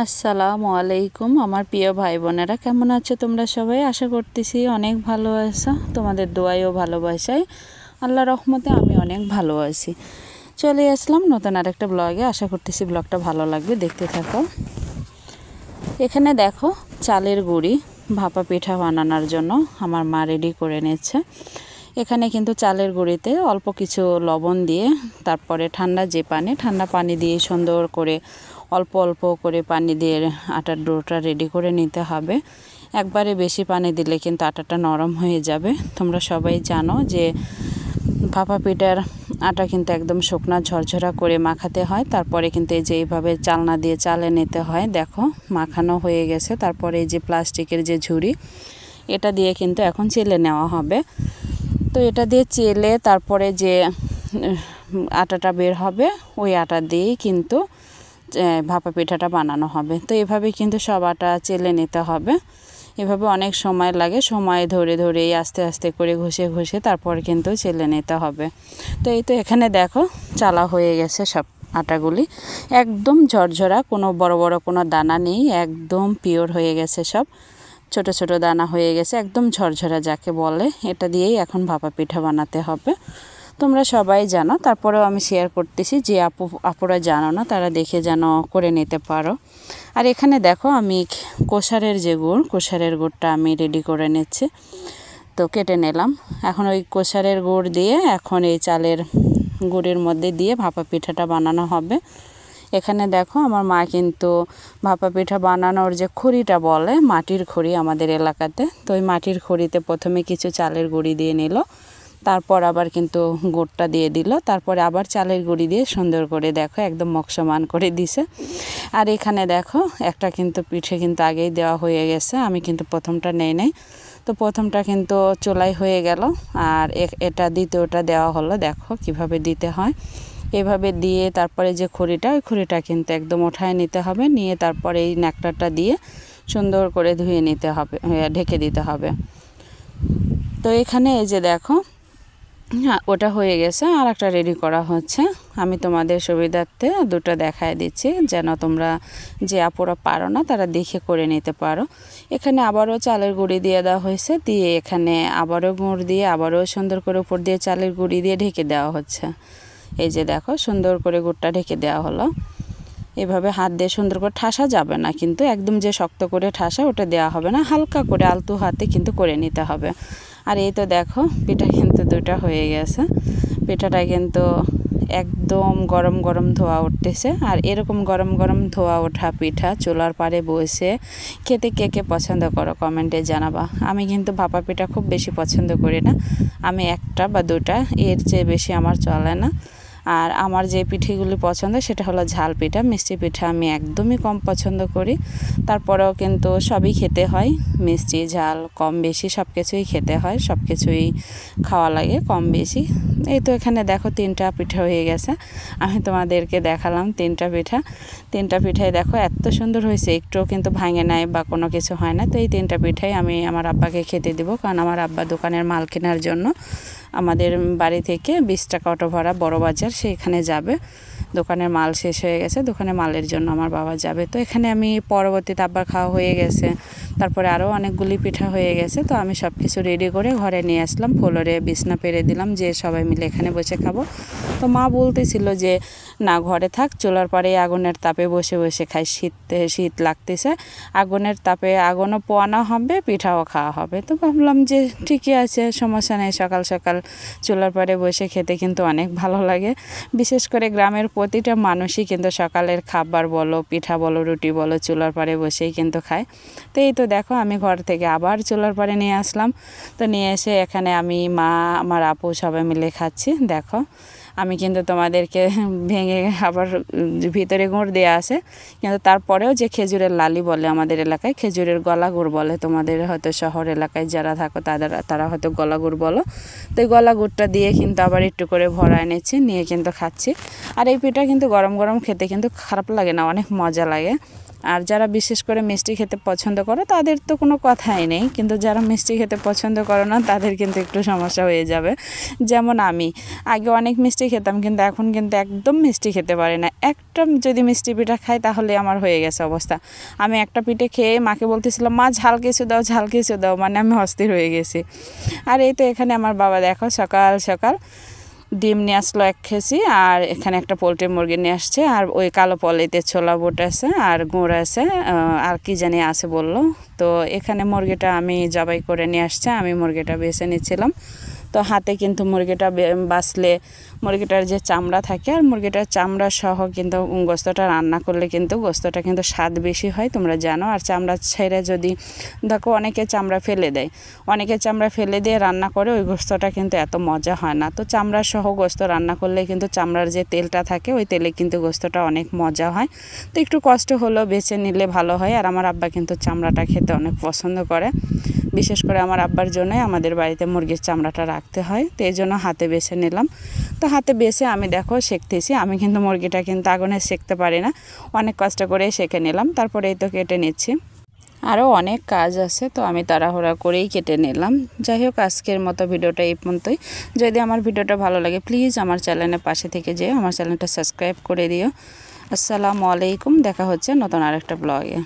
আসসালামু আলাইকুম আমার প্রিয় ভাই বোনেরা, কেমন আছো তোমরা সবাই? আশা করতেছি অনেক ভালো আছো। তোমাদের দোয়াই ও ভালোবাসায় আল্লাহর রহমতে আমি অনেক ভালো আছি। চলে আসলাম নতুন আরেকটা ব্লগে। আশা করতেছি ব্লগটা ভালো লাগবে, দেখতে থাকো। এখানে দেখো চালের গুঁড়ি ভাপা পিঠা বানানোর জন্য আমার মা রেডি করে নিচ্ছে। এখানে কিন্তু চালের গুঁড়িতে অল্প কিছু লবণ দিয়ে তারপরে ঠান্ডা পানি দিয়ে সুন্দর করে অল্প অল্প করে পানি দিয়ে আটার ডোটা রেডি করে নিতে হবে। একবারে বেশি পানি দিলে কিন্তু আটাটা নরম হয়ে যাবে। তোমরা সবাই জানো যে ভাপা পিঠার আটা কিন্তু একদম শুকনা ঝরঝরা করে মাখাতে হয়। তারপরে কিন্তু এই যে এইভাবে চালনা দিয়ে চালে নিতে হয়। দেখো মাখানো হয়ে গেছে। তারপরে এই যে প্লাস্টিকের যে ঝুড়ি, এটা দিয়ে কিন্তু এখন চেলে নেওয়া হবে। তো এটা দিয়ে চেলে তারপরে যে আটাটা বের হবে, ওই আটা দিয়েই কিন্তু ভাপা পিঠাটা বানানো হবে। তো এভাবে কিন্তু সব আটা চেলে নিতে হবে। এভাবে অনেক সময় লাগে, সময় ধরে ধরে আস্তে আস্তে করে ঘষে ঘষে তারপর কিন্তু চেলে নিতে হবে। তো এই তো এখানে দেখো চালা হয়ে গেছে সব আটাগুলি, একদম ঝরঝরা, কোনো বড় বড় কোনো দানা নেই, একদম পিওর হয়ে গেছে সব, ছোট ছোট দানা হয়ে গেছে, একদম ঝরঝরা যাকে বলে। এটা দিয়েই এখন ভাপা পিঠা বানাতে হবে। তোমরা সবাই জানো, তারপরেও আমি শেয়ার করতেছি যে আপুরা জানো না তারা দেখে যেন করে নিতে পারো। আর এখানে দেখো আমি কোষারের গুড়টা আমি রেডি করে নিচ্ছি। তো কেটে নিলাম। এখন ওই কোষারের গুড় দিয়ে এখন এই চালের গুড়ের মধ্যে দিয়ে ভাপা পিঠাটা বানানো হবে। এখানে দেখো আমার মা কিন্তু ভাপা পিঠা বানানোর যে খড়িটা বলে, মাটির খড়ি আমাদের এলাকাতে, তো ওই মাটির খড়িতে প্রথমে কিছু চালের গুঁড়ি দিয়ে নিল, তারপর আবার কিন্তু গুড়টা দিয়ে দিল, তারপরে আবার চালের গুঁড়ি দিয়ে সুন্দর করে দেখো একদম মকসমান করে দিছে। আর এখানে দেখো একটা কিন্তু পিঠে কিন্তু আগেই দেওয়া হয়ে গেছে, আমি কিন্তু প্রথমটা নেই নাই। তো প্রথমটা কিন্তু চোলাই হয়ে গেল, আর এটা দ্বিতীয়টা দেওয়া হলো। দেখো কিভাবে দিতে হয়। এভাবে দিয়ে তারপরে যে ওই খড়িটা কিন্তু একদম ওঠায় নিতে হবে, নিয়ে তারপরে এই ন্যাকড়াটা দিয়ে সুন্দর করে ধুয়ে নিতে হবে, ঢেকে দিতে হবে। তো এখানে এই যে দেখো ওটা হয়ে গেছে, আর একটা রেডি করা হচ্ছে। আমি তোমাদের সুবিধার্থে দুটো দেখায় দিচ্ছি, যেন তোমরা যে আপুরা পারো না তারা দেখে করে নিতে পারো। এখানে আবারও চালের গুঁড়ি দিয়ে দেওয়া হয়েছে, দিয়ে এখানে আবারও গুড় দিয়ে আবারও সুন্দর করে উপর দিয়ে চালের গুঁড়ি দিয়ে ঢেকে দেওয়া হচ্ছে। এই যে দেখো সুন্দর করে গুড়টা ঢেকে দেওয়া হলো। এভাবে হাত দিয়ে সুন্দর করে ঠাসা যাবে না, কিন্তু একদম যে শক্ত করে ঠাসা ওটা দেওয়া হবে না, হালকা করে আলতু হাতে কিন্তু করে নিতে হবে। আর এই তো দেখো পিঠা কিন্তু দুটা হয়ে গেছে। পিঠাটা কিন্তু একদম গরম গরম ধোয়া উঠতেছে। আর এরকম গরম গরম ধোয়া ওঠা পিঠা চুলার পাড়ে বসে খেতে কে কে পছন্দ করো কমেন্টে জানাবা। আমি কিন্তু ভাপা পিঠা খুব বেশি পছন্দ করি না, আমি একটা বা দুটা, এর চেয়ে বেশি আমার চলে না। আর আমার যে পিঠেগুলি পছন্দ সেটা হলো ঝাল পিঠা, মিষ্টি পিঠা আমি একদমই কম পছন্দ করি। তারপরেও কিন্তু সবই খেতে হয়, মিষ্টি ঝাল কম বেশি সব কিছুই খেতে হয়, সব কিছুই খাওয়া লাগে কম বেশি। এই তো এখানে দেখো 3টা পিঠা হয়ে গেছে, আমি তোমাদেরকে দেখালাম 3টা পিঠাই দেখো এত সুন্দর হয়েছে, একটুও কিন্তু ভাঙে নাই বা কোনো কিছু হয় না। তো এই 3টা পিঠাই আমি আমার আব্বাকে খেতে দেবো, কারণ আমার আব্বা দোকানের মাল কেনার জন্য আমাদের বাড়ি থেকে 20 টাকা অটো ভাড়া বড় বাজার সেখানে যাবে। দোকানের মাল শেষ হয়ে গেছে, দোকানের মালের জন্য আমার বাবা যাবে। তো এখানে আমি পরবর্তীতে আবার খাওয়া হয়ে গেছে, তারপরে আরও অনেকগুলি পিঠা হয়ে গেছে। তো আমি সব কিছু রেডি করে ঘরে নিয়ে আসলাম, ফ্লোরে বিছনা পেরে দিলাম যে সবাই মিলে এখানে বসে খাবো। তো মা বলতেছিল যে না ঘরে থাক, চুলার পাড়ে আগুনের তাপে বসে বসে খাই, শীত লাগতেছে, আগুনের তাপে আগুনও পোয়ানো হবে, পিঠাও খাওয়া হবে। তো ভাবলাম যে ঠিকই আছে, সমস্যা নেই, সকাল সকাল চুলার পাড়ে বসে খেতে কিন্তু অনেক ভালো লাগে। বিশেষ করে গ্রামের প্রতিটা মানুষই কিন্তু সকালের খাবার বলো, পিঠা বলো, রুটি বলো, চুলার পাড়ে বসেই কিন্তু খায়। তো এই তো দেখো আমি ঘর থেকে আবার চুলার পাড়ে নিয়ে আসলাম। তো নিয়ে এসে এখানে আমি, মা, আমার আপু সবাই মিলে খাচ্ছি। দেখো আমি কিন্তু তোমাদেরকে ভেঙে আবার ভিতরে গুড় দেওয়া আছে, কিন্তু তারপরেও যে খেজুরের লালি বলে আমাদের এলাকায়, খেজুরের গলা গুড় বলে, তোমাদের হয়তো শহর এলাকায় যারা থাকো তারা হয়তো গলা গুড় বলো। তো এই গলা গুড়টা দিয়ে কিন্তু আবার একটু করে ভরায় নিচ্ছি, নিয়ে কিন্তু খাচ্ছি। আর এই পিঠা কিন্তু গরম গরম খেতে কিন্তু খারাপ লাগে না, অনেক মজা লাগে। আর যারা বিশেষ করে মিষ্টি খেতে পছন্দ করো তাদের তো কোনো কথাই নেই, কিন্তু যারা মিষ্টি খেতে পছন্দ করো না তাদের কিন্তু একটু সমস্যা হয়ে যাবে। যেমন আমি আগে অনেক মিষ্টি খেতাম, কিন্তু এখন কিন্তু একদম মিষ্টি খেতে পারি না। একটা যদি মিষ্টি পিঠা খাই তাহলে আমার হয়ে গেছে অবস্থা। আমি একটা পিঠে খেয়ে মাকে বলতেছিলাম, মা ঝাল কিছু দাও, ঝাল কিছু দাও, মানে আমি অস্থির হয়ে গেছি। আর এই তো এখানে আমার বাবা দেখো সকাল সকাল ডিম নিয়ে আসলো 1 কেজি, আর এখানে একটা পোলট্রি মুরগি নিয়ে আসছে, আর ওই কালো পলিতে ছোলা বুট আছে আর গুড় আছে, আর কি জানি আছে বললো। তো এখানে মুরগিটা আমি জবাই করে নিয়ে আসছে, আমি মুরগিটা বেছে নিচ্ছিলাম। তো হাতে কিন্তু মুরগিটা বাছলে মুরগিটার যে চামড়া থাকে, আর মুরগিটার চামড়া সহ কিন্তু গোস্তটা রান্না করলে কিন্তু গোস্তটা কিন্তু স্বাদ বেশি হয়, তোমরা জানো। আর চামড়া ছেড়ে যদি দেখো অনেকে চামড়া ফেলে দেয়, অনেকে চামড়া ফেলে দিয়ে রান্না করে, ওই গোস্তটা কিন্তু এত মজা হয় না। তো চামড়া সহ গোস্ত রান্না করলে কিন্তু চামড়ার যে তেলটা থাকে ওই তেলে কিন্তু গোস্তটা অনেক মজা হয়। তো একটু কষ্ট হলেও বেছে নিলে ভালো হয়। আর আমার আব্বা কিন্তু চামড়াটা খেতে অনেক পছন্দ করে, বিশেষ করে আমার আব্বার জন্যই আমাদের বাড়িতে মুরগির চামড়াটা রাখতে হয়। তো এই জন্য হাতে বেছে নিলাম। তো হাতে বেছে আমি দেখো সেঁকতেছি, আমি কিন্তু মুরগিটা কিন্তু আগুনে সেঁকতে পারি না, অনেক কষ্ট করে সেঁকে নিলাম। তারপরে এই তো কেটে নিচ্ছি, আরও অনেক কাজ আছে, তো আমি তাড়াহুড়া করেই কেটে নিলাম। যাই হোক, আজকের মতো ভিডিওটা এই পর্যন্তই। যদি আমার ভিডিওটা ভালো লাগে প্লিজ আমার চ্যানেলের পাশে থেকে যেও, আমার চ্যানেলটা সাবস্ক্রাইব করে দিও। আসসালামু আলাইকুম, দেখা হচ্ছে নতুন আরেকটা ব্লগে।